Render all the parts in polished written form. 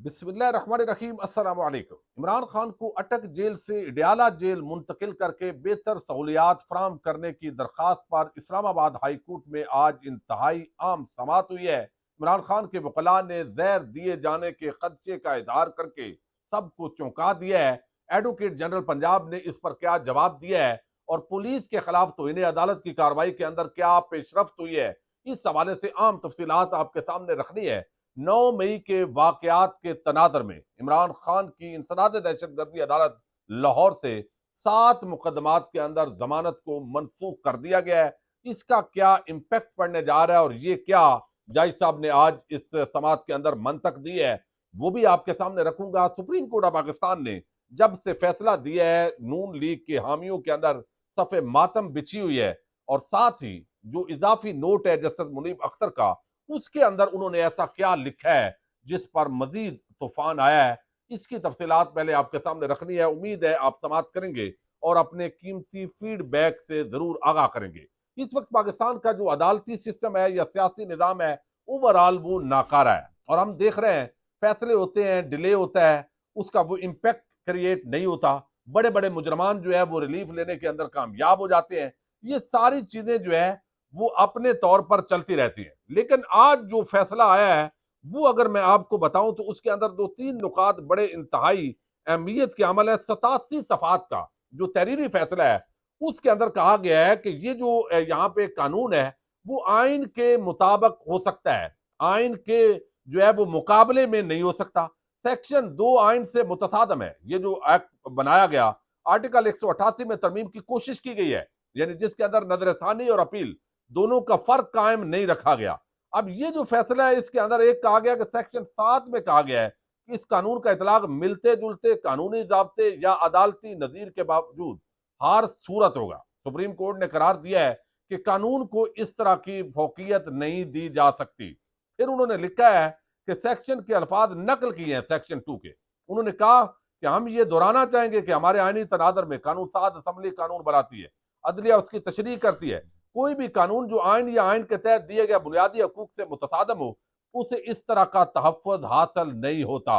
بسم اللہ الرحمن الرحیم۔ السلام علیکم۔ عمران خان کو اٹک جیل سے اڈیالہ جیل منتقل کر کے بہتر سہولیات فراہم کرنے کی درخواست پر اسلام آباد ہائی کورٹ میں آج انتہائی عام سماعت ہوئی ہے۔ عمران خان کے وکلاء نے زہر دیے جانے کے خدشے کا اظہار کر کے سب کو چونکا دیا ہے۔ ایڈوکیٹ جنرل پنجاب نے اس پر کیا جواب دیا ہے اور پولیس کے خلاف توہین عدالت کی کارروائی کے اندر کیا پیش رفت ہوئی ہے، اس حوالے سے عام تفصیلات آپ کے سامنے رکھنی ہے۔ 9 مئی کے واقعات کے تناظر میں عمران خان کی انسداد دہشت گردی عدالت لاہور سے 7 مقدمات کے اندر ضمانت کو منسوخ کر دیا گیا ہے۔ اس کا کیا امپیکٹ پڑنے جا رہا ہے اور یہ کیا جج صاحب نے آج اس سماعت کے اندر منطق دی ہے، وہ بھی آپ کے سامنے رکھوں گا۔ سپریم کورٹ آف پاکستان نے جب سے فیصلہ دیا ہے، نون لیگ کے حامیوں کے اندر صف ماتم بچھی ہوئی ہے، اور ساتھ ہی جو اضافی نوٹ ہے جسٹس منیب اختر کا، اس کے اندر انہوں نے ایسا کیا لکھا ہے جس پر مزید طوفان آیا ہے، اس کی تفصیلات پہلے آپ کے سامنے رکھنی ہے۔ امید ہے آپ سماعت کریں گے اور اپنے قیمتی فیڈ بیک سے ضرور آگاہ کریں گے۔ اس وقت پاکستان کا جو عدالتی سسٹم ہے یا سیاسی نظام ہے، اوورآل وہ ناکارہ ہے، اور ہم دیکھ رہے ہیں فیصلے ہوتے ہیں، ڈیلے ہوتا ہے، اس کا وہ امپیکٹ کریٹ نہیں ہوتا۔ بڑے بڑے مجرمان جو ہے وہ ریلیف لینے کے اندر کامیاب ہو جاتے ہیں۔ یہ ساری چیزیں جو ہے وہ اپنے طور پر چلتی رہتی ہیں، لیکن آج جو فیصلہ آیا ہے وہ اگر میں آپ کو بتاؤں تو اس کے اندر 2-3 نکات بڑے انتہائی اہمیت کے عمل ہے۔ 87 صفحات کا جو تحریری فیصلہ ہے، اس کے اندر کہا گیا ہے کہ یہ جو یہاں پہ قانون ہے وہ آئین کے مطابق ہو سکتا ہے، آئین کے جو ہے وہ مقابلے میں نہیں ہو سکتا۔ سیکشن 2 آئین سے متصادم ہے۔ یہ جو ایکٹ بنایا گیا، آرٹیکل 188 میں ترمیم کی کوشش کی گئی ہے، یعنی جس کے اندر نظر ثانی اور اپیل دونوں کا فرق قائم نہیں رکھا گیا۔ اب یہ جو فیصلہ ہے اس کے اندر ایک کہا گیا کہ سیکشن 7 میں کہا گیا ہے کہ اس قانون کا اطلاق ملتے جلتے قانونی ضابطے یا عدالتی نظیر کے باوجود ہر صورت ہوگا۔ سپریم کورٹ نے قرار دیا ہے کہ قانون کو اس طرح کی فوقیت نہیں دی جا سکتی۔ پھر انہوں نے لکھا ہے کہ سیکشن کے الفاظ نقل کیے ہیں سیکشن 2 کے۔ انہوں نے کہا کہ ہم یہ دہرانا چاہیں گے کہ ہمارے آئینی تناظر میں قانون ساز اسمبلی قانون بناتی ہے، عدلیہ اس کی تشریح کرتی ہے۔ کوئی بھی قانون جو آئین یا آئین کے تحت دیے گئے بنیادی حقوق سے متصادم ہو، اسے اس طرح کا تحفظ حاصل نہیں ہوتا۔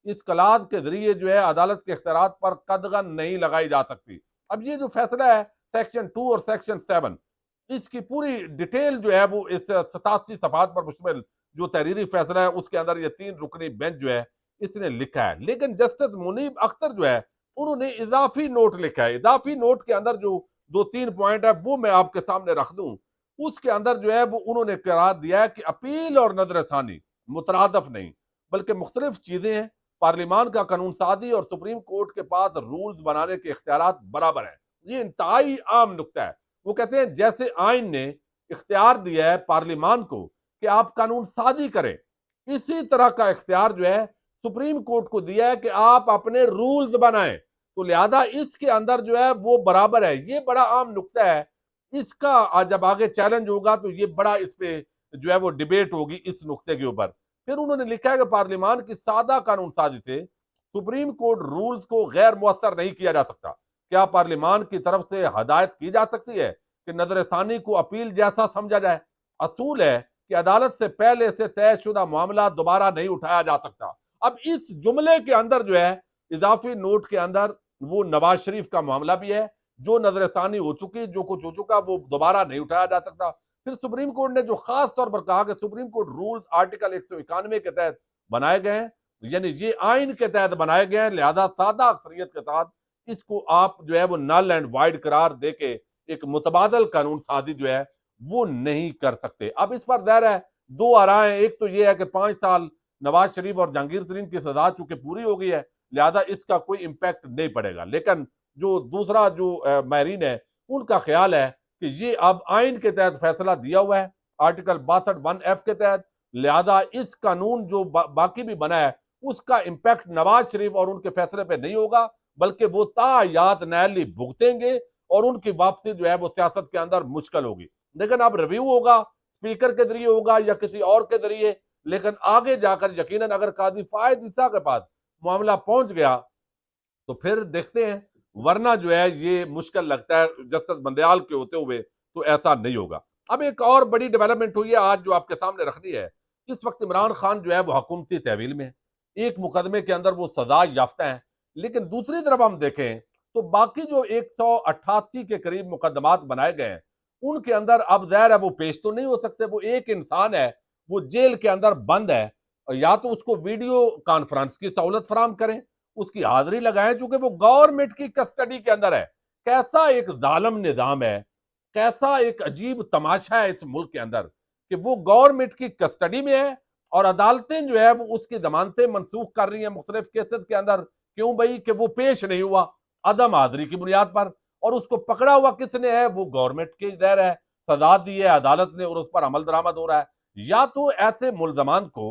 اس کلاز کے ذریعے جو ہے عدالت کے اختیارات پر قدغن نہیں لگائی جا سکتی۔ اب یہ جو فیصلہ ہے سیکشن 2 اور سیکشن 7، اس کی پوری ڈیٹیل جو ہے وہ اس 87 صفحات پر مشتمل جو تحریری فیصلہ ہے اس کے اندر یہ 3 رکنی بینچ جو ہے اس نے لکھا ہے۔ لیکن جسٹس منیب اختر جو ہے انہوں نے اضافی نوٹ لکھا ہے۔ اضافی نوٹ کے اندر جو 2-3 پوائنٹ ہے وہ میں آپ کے سامنے رکھ دوں۔ اس کے اندر جو ہے وہ انہوں نے قرار دیا ہے کہ اپیل اور نظر ثانی مترادف نہیں بلکہ مختلف چیزیں ہیں۔ پارلیمان کا قانون سازی اور سپریم کورٹ کے پاس رولز بنانے کے اختیارات برابر ہیں۔ یہ انتہائی عام نکتہ ہے۔ وہ کہتے ہیں جیسے آئین نے اختیار دیا ہے پارلیمان کو کہ آپ قانون سازی کریں، اسی طرح کا اختیار جو ہے سپریم کورٹ کو دیا ہے کہ آپ اپنے رولز بنائیں، تو لہذا اس کے اندر جو ہے وہ برابر ہے۔ یہ بڑا عام نکتہ ہے۔ اس کا جب آگے چیلنج ہوگا تو یہ بڑا اس پہ جو ہے وہ ڈیبیٹ ہوگی اس نکتے کے اوپر۔ پھر انہوں نے لکھا ہے کہ پارلیمان کی سادہ قانون سازی سے سپریم کورٹ رولز کو غیر مؤثر نہیں کیا جا سکتا۔ کیا پارلیمان کی طرف سے ہدایت کی جا سکتی ہے کہ نظر ثانی کو اپیل جیسا سمجھا جائے؟ اصول ہے کہ عدالت سے پہلے سے طے شدہ معاملہ دوبارہ نہیں اٹھایا جا سکتا۔ اب اس جملے کے اندر جو ہے اضافی نوٹ کے اندر وہ نواز شریف کا معاملہ بھی ہے، جو نظر ثانی ہو چکی، جو کچھ ہو چکا وہ دوبارہ نہیں اٹھایا جا سکتا۔ پھر سپریم کورٹ نے جو خاص طور پر کہا کہ سپریم کورٹ رولز آرٹیکل 191 کے تحت بنائے گئے ہیں، یعنی یہ آئین کے تحت بنائے گئے ہیں، لہذا سادہ اکثریت کے ساتھ اس کو آپ جو ہے وہ نل اینڈ وائڈ قرار دے کے ایک متبادل قانون سازی جو ہے وہ نہیں کر سکتے۔ اب اس پر ظاہر ہے 2 آرائیں ہیں۔ ایک تو یہ ہے کہ 5 سال نواز شریف اور جہانگیر ترین کی سزا چونکہ پوری ہو گئی ہے، لہذا اس کا کوئی امپیکٹ نہیں پڑے گا۔ لیکن جو دوسرا جو ماہرین ہے ان کا خیال ہے کہ یہ اب آئین کے تحت فیصلہ دیا ہوا ہے آرٹیکل 62(1)(f) کے تحت، لہذا اس قانون جو باقی بھی بنا ہے اس کا امپیکٹ نواز شریف اور ان کے فیصلے پہ نہیں ہوگا، بلکہ وہ تاحیات نیالی بھگتیں گے اور ان کی واپسی جو ہے وہ سیاست کے اندر مشکل ہوگی۔ لیکن اب ریویو ہوگا، اسپیکر کے ذریعے ہوگا یا کسی اور کے ذریعے، لیکن آگے جا کر یقیناً اگر قاضی فائد عیسیٰ کے پاس معاملہ پہنچ گیا تو پھر دیکھتے ہیں، ورنہ جو ہے یہ مشکل لگتا ہے جسٹس بندیال کے ہوتے ہوئے تو ایسا نہیں ہوگا۔ اب ایک اور بڑی ڈیولپمنٹ ہوئی ہے آج جو آپ کے سامنے رکھنی ہے۔ اس وقت عمران خان جو ہے وہ حکومتی تحویل میں ہے۔ ایک مقدمے کے اندر وہ سزا یافتہ ہیں، لیکن دوسری طرف ہم دیکھیں تو باقی جو 188 کے قریب مقدمات بنائے گئے ہیں ان کے اندر اب ظاہر ہے وہ پیش تو نہیں ہو سکتے. وہ ایک انسان ہے، وہ جیل کے اندر بند ہے، یا تو اس کو ویڈیو کانفرنس کی سہولت فراہم کریں، اس کی حاضری لگائیں، چونکہ وہ گورنمنٹ کی کسٹڈی کے اندر ہے. کیسا ایک ظالم نظام ہے، کیسا ایک عجیب تماشا ہے اس ملک کے اندر کہ وہ گورنمنٹ کی کسٹڈی میں ہے اور عدالتیں جو ہے وہ اس کی ضمانتیں منسوخ کر رہی ہیں مختلف کیسز کے اندر. کیوں بھائی؟ کہ وہ پیش نہیں ہوا عدم حاضری کی بنیاد پر، اور اس کو پکڑا ہوا کس نے ہے؟ وہ گورنمنٹ کی دیر ہے، سزا دی ہے عدالت نے اور اس پر عمل درآمد ہو رہا ہے. یا تو ایسے ملزمان کو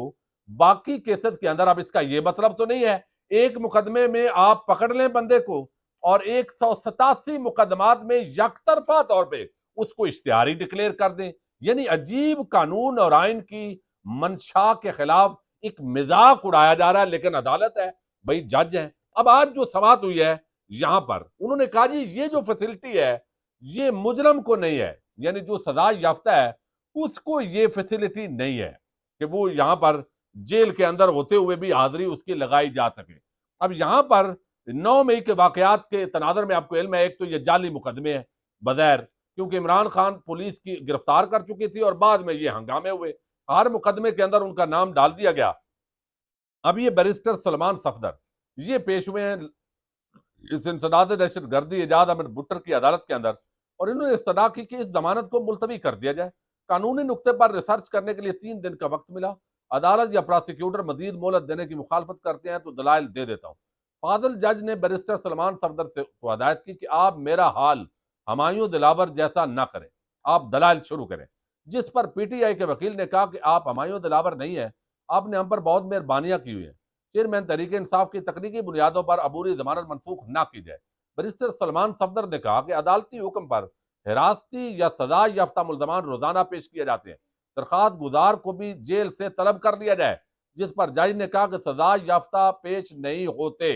باقی کیسز کے اندر، اب اس کا یہ مطلب تو نہیں ہے ایک مقدمے میں آپ پکڑ لیں بندے کو اور 187 مقدمات میں یک طرفہ طور پہ اس کو اشتہاری ڈکلیئر کر دیں. یعنی عجیب قانون اور آئین کی منشا کے خلاف ایک مذاق اڑایا جا رہا ہے. لیکن عدالت ہے بھائی، جج ہیں. اب آج جو سماعت ہوئی ہے یہاں پر انہوں نے کہا جی یہ جو فیسلٹی ہے یہ مجرم کو نہیں ہے، یعنی جو سزا یافتہ ہے اس کو یہ فیسلٹی نہیں ہے کہ وہ یہاں پر جیل کے اندر ہوتے ہوئے بھی حاضری اس کی لگائی جا سکے. اب یہاں پر 9 مئی کے واقعات کے تناظر میں آپ کو علم ہے، ایک تو یہ جعلی مقدمے ہیں بظاہر، کیونکہ عمران خان پولیس کی گرفتار کر چکی تھی اور بعد میں یہ ہنگامے ہوئے، ہر مقدمے کے اندر ان کا نام ڈال دیا گیا. اب یہ بیرسٹر سلمان صفدر یہ پیش ہوئے ہیں اس انسداد دہشت گردی اعجاز احمد بٹر کی عدالت کے اندر، اور انہوں نے استدعا کی کہ اس ضمانت کو ملتوی کر دیا جائے. قانونی نقطے پر ریسرچ کرنے کے لیے 3 دن کا وقت ملا. عدالت یا پراسیکیوٹر مزید مہلت دینے کی مخالفت کرتے ہیں تو دلائل دے دیتا ہوں. فاضل جج نے بیرسٹر سلمان صفدر سے ہدایت کی کہ آپ میرا حال ہمایوں دلاور جیسا نہ کریں، آپ دلائل شروع کریں. جس پر پی ٹی آئی کے وکیل نے کہا کہ آپ ہمایوں دلاور نہیں ہیں، آپ نے ہم پر بہت مہربانیاں کی ہوئی ہیں. چیئرمین تحریک انصاف کی تکنیکی بنیادوں پر عبوری ضمانت منسوخ نہ کی جائے. بیرسٹر سلمان صفدر نے کہا کہ عدالتی حکم پر حراستی یا سزا یافتہ ملزمان روزانہ پیش کیے جاتے ہیں، درخواست گزار کو بھی جیل سے طلب کر لیا جائے. جس پر جج نے کہا کہ سزا یافتہ پیش نہیں ہوتے.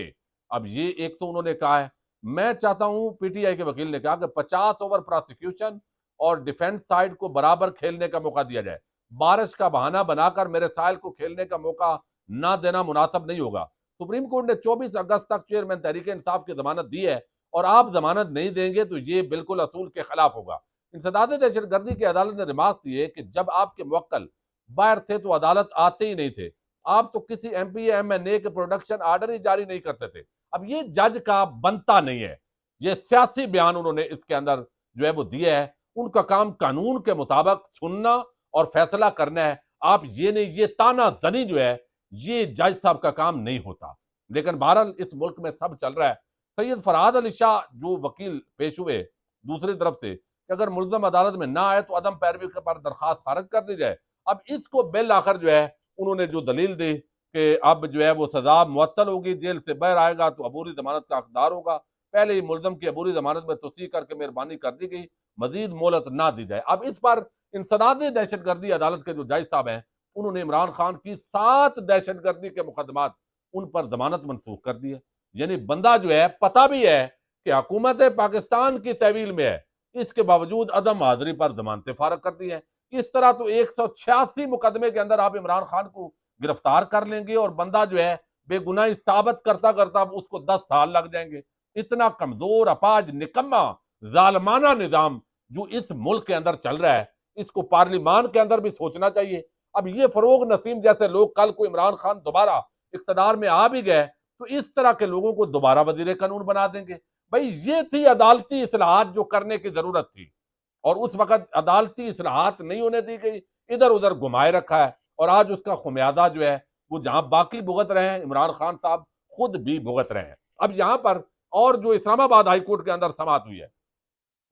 اب یہ ایک تو انہوں نے کہا ہے. میں چاہتا ہوں، پی ٹی آئی کے وکیل نے کہا کہ 50 اوور پراسیکیوشن اور ڈیفینس سائڈ کو برابر کھیلنے کا موقع دیا جائے. بارش کا بہانہ بنا کر میرے سائل کو کھیلنے کا موقع نہ دینا مناسب نہیں ہوگا. سپریم کورٹ نے 24 اگست تک چیئرمین تحریک انصاف کی ضمانت دی ہے اور آپ ضمانت نہیں دیں گے تو یہ بالکل اصول کے خلاف ہوگا. انسداد دہشت گردی کی عدالت نے ریمارکس دیے کہ جب آپ کے موکل باہر تھے تو عدالت آتے ہی نہیں تھے، آپ تو کسی ایم پی ایم این اے کے پروڈکشن آرڈر ہی جاری نہیں کرتے تھے. اب یہ جج کا بنتا نہیں ہے، یہ سیاسی بیان انہوں نے اس کے اندر جو ہے وہ دیا ہے. ان کا کام قانون کے مطابق سننا اور فیصلہ کرنا ہے. آپ یہ نہیں، یہ تانا زنی جو ہے یہ جج صاحب کا کام نہیں ہوتا. لیکن بہرحال اس ملک میں سب چل رہا ہے. سید فرہاد علی شاہ جو وکیل پیش ہوئے دوسری طرف سے کہ اگر ملزم عدالت میں نہ آئے تو عدم پیروی پر درخواست خارج کر دی جائے. اب اس کو بالآخر جو ہے انہوں نے جو دلیل دی کہ اب جو ہے وہ سزا معطل ہوگی، جیل سے باہر آئے گا تو عبوری ضمانت کا حقدار ہوگا. پہلے ہی ملزم کی عبوری ضمانت میں توسیع کر کے مہربانی کر دی گئی، مزید مہلت نہ دی جائے. اب اس پر انسداد دہشت گردی عدالت کے جو جج صاحب ہیں انہوں نے عمران خان کی 7 دہشت گردی کے مقدمات ان پر ضمانت منسوخ کر دی ہے. یعنی بندہ جو ہے پتہ بھی ہے کہ حکومت پاکستان کی تحویل میں ہے، اس کے باوجود عدم حاضری پر ضمانتیں فارغ کر دی ہیں. اس طرح تو 186 مقدمے کے اندر آپ عمران خان کو گرفتار کر لیں گے اور بندہ جو ہے بے گناہی ثابت کرتا کرتا اس کو 10 سال لگ جائیں گے. اتنا کمزور، اپاج، نکما، ظالمانہ نظام جو اس ملک کے اندر چل رہا ہے، اس کو پارلیمان کے اندر بھی سوچنا چاہیے. اب یہ فروغ نسیم جیسے لوگ کل کو عمران خان دوبارہ اقتدار میں آ بھی گئے تو اس طرح کے لوگوں کو دوبارہ وزیر قانون بنا دیں گے. بھائی یہ تھی عدالتی اصلاحات جو کرنے کی ضرورت تھی، اور اس وقت عدالتی اصلاحات نہیں ہونے دی گئی، ادھر ادھر گھمائے رکھا ہے، اور آج اس کا خمیازہ جو ہے وہ جہاں باقی بھگت رہے ہیں عمران خان صاحب خود بھی بھگت رہے ہیں. اب یہاں پر اور جو اسلام آباد ہائی کورٹ کے اندر سماعت ہوئی ہے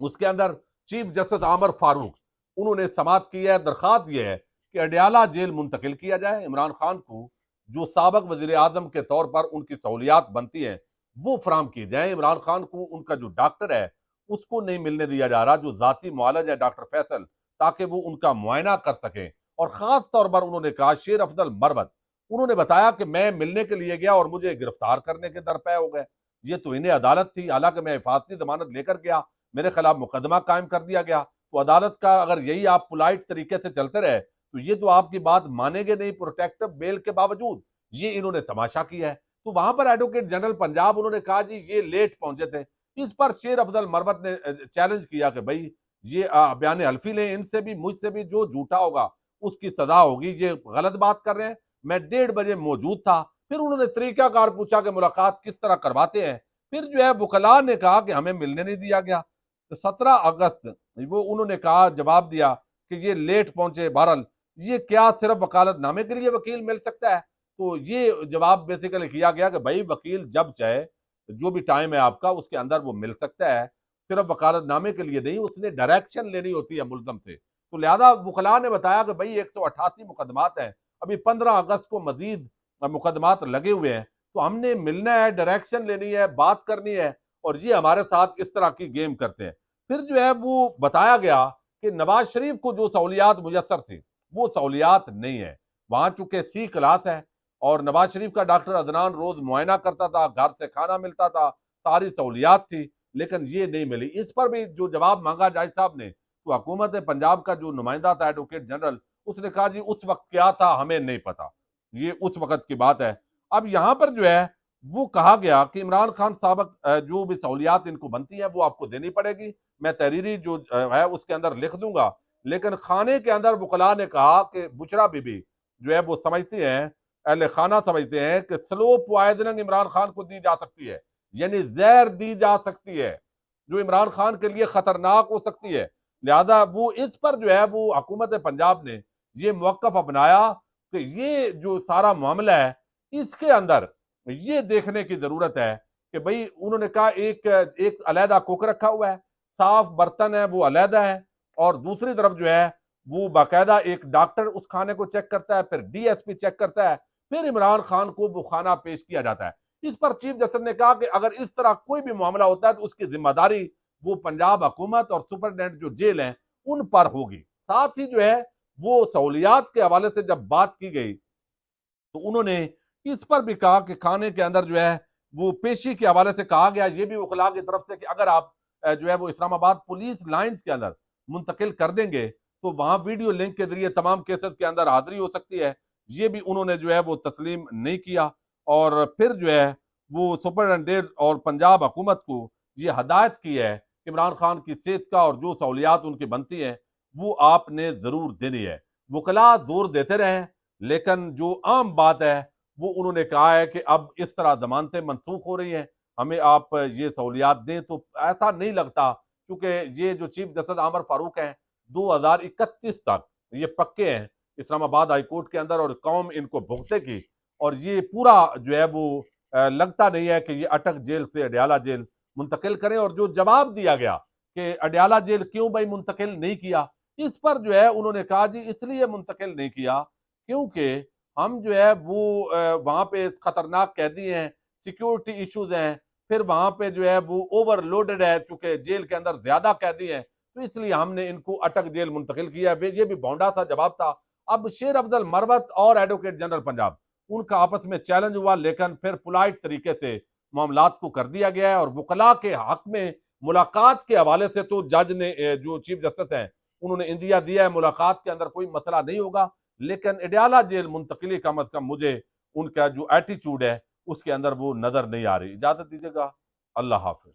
اس کے اندر چیف جسٹس عامر فاروق انہوں نے سماعت کی ہے. درخواست یہ ہے کہ اڈیالہ جیل منتقل کیا جائے. عمران خان کو جو سابق وزیر اعظم کے طور پر ان کی سہولیات بنتی ہیں وہ فراہم کی جائیں. عمران خان کو ان کا جو ڈاکٹر ہے اس کو نہیں ملنے دیا جا رہا جو ذاتی معالج ہے ڈاکٹر فیصل، تاکہ وہ ان کا معائنہ کر سکیں. اور خاص طور پر انہوں نے کہا شیر افضل مروت انہوں نے بتایا کہ میں ملنے کے لیے گیا اور مجھے گرفتار کرنے کے درپے ہو گئے. یہ تو انہیں عدالت تھی، حالانکہ میں حفاظتی ضمانت لے کر گیا، میرے خلاف مقدمہ قائم کر دیا گیا. تو عدالت کا اگر یہی آپ پولائٹ طریقے سے چلتے رہے تو یہ تو آپ کی بات مانیں گے نہیں پروٹیکٹو بیل کے باوجود. یہ انہوں نے تماشا کیا ہے۔ تو وہاں پر ایڈوکیٹ جنرل پنجاب انہوں نے کہا جی یہ لیٹ پہنچے تھے۔ اس پر شیر افضل مروت نے چیلنج کیا کہ بھائی یہ بیان حلفی لیں، ان سے بھی مجھ سے بھی جو جھوٹا ہوگا اس کی سزا ہوگی، یہ غلط بات کر رہے ہیں۔ میں 1:30 بجے موجود تھا۔ پھر انہوں نے طریقہ کار پوچھا کہ ملاقات کس طرح کرواتے ہیں۔ پھر جو ہے وکلاء نے کہا کہ ہمیں ملنے نہیں دیا گیا۔ تو 17 اگست وہ انہوں نے کہا، جواب دیا کہ یہ لیٹ پہنچے، بہرحال یہ کیا صرف وکالت نامے کے لیے وکیل مل سکتا ہے؟ تو یہ جواب بیسیکلی کیا گیا کہ بھائی وکیل جب چاہے، جو بھی ٹائم ہے آپ کا اس کے اندر وہ مل سکتا ہے، صرف وکالت نامے کے لیے نہیں، اس نے ڈائریکشن لینی ہوتی ہے ملزم سے۔ تو لہذا وکلاء نے بتایا کہ بھائی 188 مقدمات ہیں، ابھی 15 اگست کو مزید مقدمات لگے ہوئے ہیں، تو ہم نے ملنا ہے، ڈائریکشن لینی ہے، بات کرنی ہے، اور یہ ہمارے ساتھ اس طرح کی گیم کرتے ہیں۔ پھر جو ہے وہ بتایا گیا کہ نواز شریف کو جو سہولیات میسر تھی وہ سہولیات نہیں ہے۔ وہاں چونکہ سی کلاس ہے اور نواز شریف کا ڈاکٹر عدنان روز معائنہ کرتا تھا، گھر سے کھانا ملتا تھا، ساری سہولیات تھی، لیکن یہ نہیں ملی۔ اس پر بھی جو جواب مانگا جائز صاحب نے، تو حکومت پنجاب کا جو نمائندہ تھا ایڈوکیٹ جنرل، اس نے کہا جی اس وقت کیا تھا ہمیں نہیں پتا، یہ اس وقت کی بات ہے۔ اب یہاں پر جو ہے وہ کہا گیا کہ عمران خان سابق جو بھی سہولیات ان کو بنتی ہیں وہ آپ کو دینی پڑے گی، میں تحریری جو ہے اس کے اندر لکھ دوں گا۔ لیکن خانے کے اندر وکلاء نے کہا کہ بشرا بی بی جو ہے وہ سمجھتی ہیں، اہل خانہ سمجھتے ہیں کہ سلو پوائزننگ عمران خان کو دی جا سکتی ہے، یعنی زہر دی جا سکتی ہے جو عمران خان کے لیے خطرناک ہو سکتی ہے۔ لہذا وہ اس پر جو ہے وہ حکومت پنجاب نے یہ موقف اپنایا کہ یہ جو سارا معاملہ ہے اس کے اندر یہ دیکھنے کی ضرورت ہے کہ بھئی انہوں نے کہا ایک علیحدہ کوک رکھا ہوا ہے، صاف برتن ہے وہ علیحدہ ہے، اور دوسری طرف جو ہے وہ باقاعدہ ایک ڈاکٹر اس کھانے کو چیک کرتا ہے، پھر ڈی ایس پی چیک کرتا ہے، پھر عمران خان کو وہ کھانا پیش کیا جاتا ہے۔ اس پر چیف جسٹس نے کہا کہ اگر اس طرح کوئی بھی معاملہ ہوتا ہے تو اس کی ذمہ داری وہ پنجاب حکومت اور سپرنٹینڈنٹ جو جیل ہیں ان پر ہوگی۔ ساتھ ہی جو ہے وہ سہولیات کے حوالے سے جب بات کی گئی تو انہوں نے اس پر بھی کہا کہ کھانے کے اندر جو ہے وہ پیشی کے حوالے سے کہا گیا، یہ بھی وکلاء کی طرف سے کہ اگر آپ جو ہے وہ اسلام آباد پولیس لائنز کے اندر منتقل کر دیں گے تو وہاں ویڈیو لنک کے ذریعے تمام کیسز کے اندر حاضری ہو سکتی ہے۔ یہ بھی انہوں نے جو ہے وہ تسلیم نہیں کیا، اور پھر جو ہے وہ سپرنٹینڈنٹ اور پنجاب حکومت کو یہ ہدایت کی ہے کہ عمران خان کی صحت کا اور جو سہولیات ان کی بنتی ہیں وہ آپ نے ضرور دینی ہے۔ وکلاء زور دیتے رہے، لیکن جو عام بات ہے وہ انہوں نے کہا ہے کہ اب اس طرح ضمانتیں منسوخ ہو رہی ہیں، ہمیں آپ یہ سہولیات دیں۔ تو ایسا نہیں لگتا، کیونکہ یہ جو چیف جسٹس عامر فاروق ہیں 2031 تک یہ پکے ہیں اسلام آباد ہائی کورٹ کے اندر، اور قوم ان کو بھگتے کی، اور یہ پورا جو ہے وہ لگتا نہیں ہے کہ یہ اٹک جیل سے اڈیالہ جیل منتقل کریں۔ اور جو جواب دیا گیا کہ اڈیالہ جیل کیوں بھائی منتقل نہیں کیا، اس پر جو ہے انہوں نے کہا جی اس لیے منتقل نہیں کیا کیونکہ ہم جو ہے وہ وہاں پہ خطرناک قیدی ہیں، سیکیورٹی ایشوز ہیں، پھر وہاں پہ جو ہے وہ اوور لوڈڈ ہے، چونکہ جیل کے اندر زیادہ قیدی ہیں، تو اس لیے ہم نے ان کو اٹک جیل منتقل کیا ہے۔ یہ بھی بونڈا تھا، جواب تھا۔ اب شیر افضل مروت اور ایڈوکیٹ جنرل پنجاب ان کا آپس میں چیلنج ہوا، لیکن پھر پولائٹ طریقے سے معاملات کو کر دیا گیا ہے، اور وکلاء کے حق میں ملاقات کے حوالے سے تو جج نے جو چیف جسٹس ہیں انہوں نے اندیا دیا ہے، ملاقات کے اندر کوئی مسئلہ نہیں ہوگا، لیکن اڈیالہ جیل منتقلی کم از کم مجھے ان کا جو ایٹیچیوڈ ہے اس کے اندر وہ نظر نہیں آ رہی۔ اجازت دیجیے گا، اللہ حافظ۔